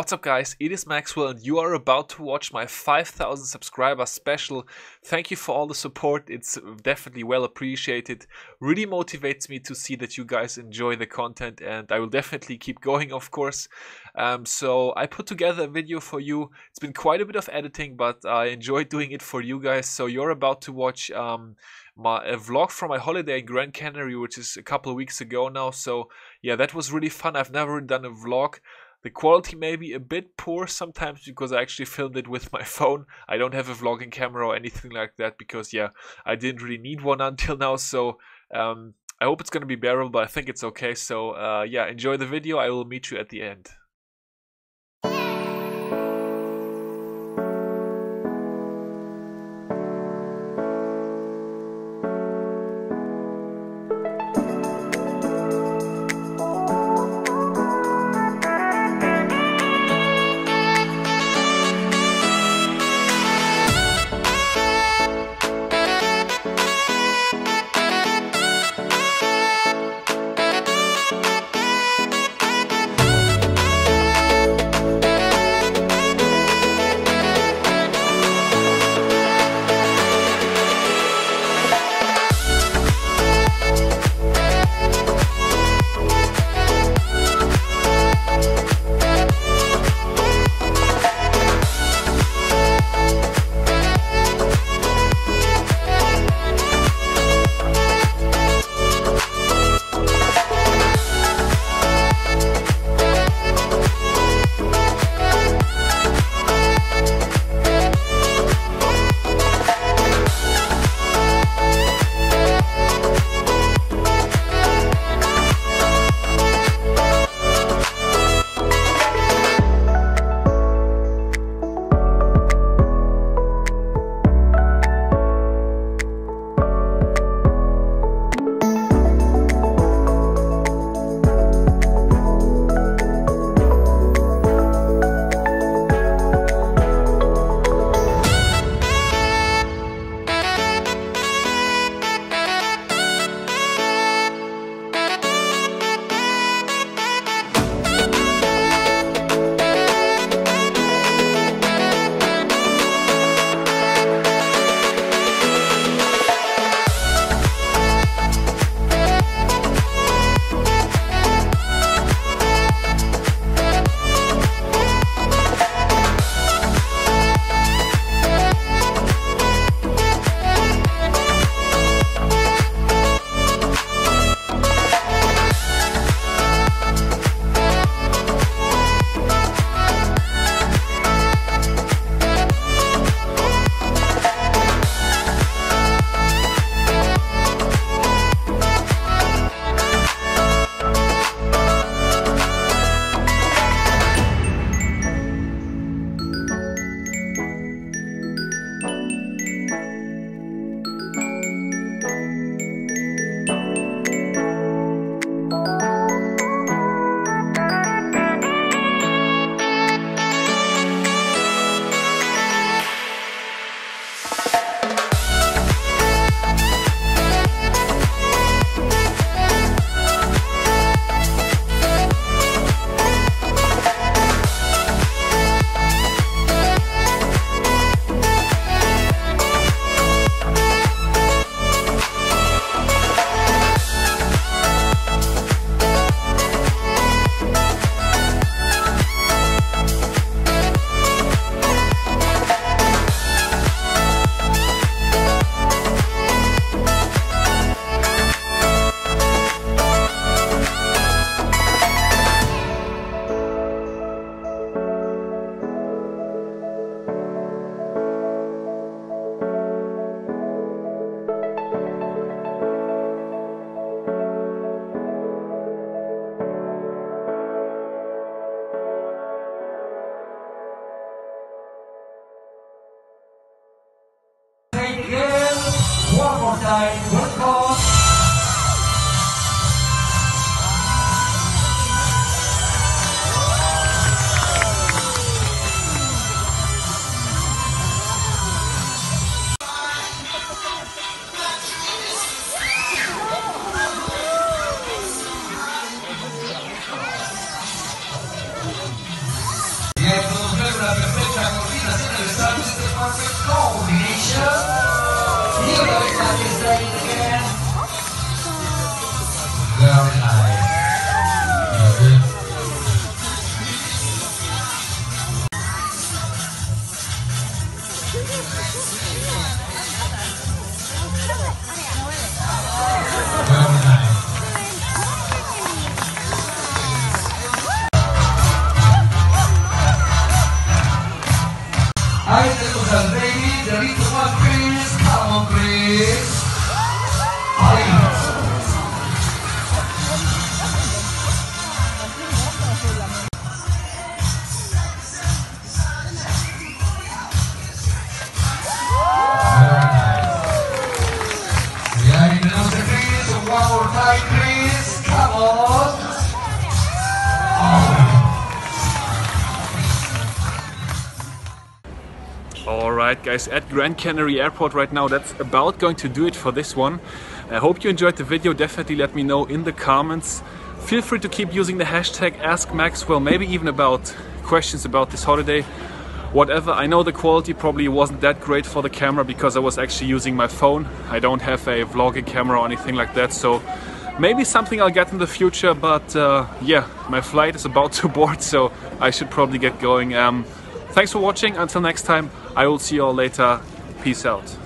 What's up guys, it is Maxwell and you are about to watch my 5,000 subscriber special. Thank you for all the support, it's definitely well appreciated. Really motivates me to see that you guys enjoy the content and I will definitely keep going, of course. So I put together a video for you. It's been quite a bit of editing, but I enjoyed doing it for you guys. So you're about to watch a vlog from my holiday in Gran Canary, which is a couple of weeks ago now. So yeah, that was really fun. I've never done a vlog. The quality may be a bit poor sometimes because I actually filmed it with my phone. I don't have a vlogging camera or anything like that because, yeah, I didn't really need one until now. So I hope it's going to be bearable, but I think it's okay. So yeah, enjoy the video. I will meet you at the end. One more time, one more. try it again. Very nice. Hi, little baby, the little one, Chris. Come on, Chris. Hi. Very nice. Yeah, you know the Chris. One more time, Chris. Come on. Oh. Alright guys, at Grand Canary Airport right now, that's about going to do it for this one. I hope you enjoyed the video. Definitely let me know in the comments. Feel free to keep using the hashtag AskMaxwell, maybe even about questions about this holiday. Whatever, I know the quality probably wasn't that great for the camera because I was actually using my phone. I don't have a vlogging camera or anything like that, so maybe something I'll get in the future, but yeah, my flight is about to board, so I should probably get going. Thanks for watching. Until next time, I will see you all later. Peace out.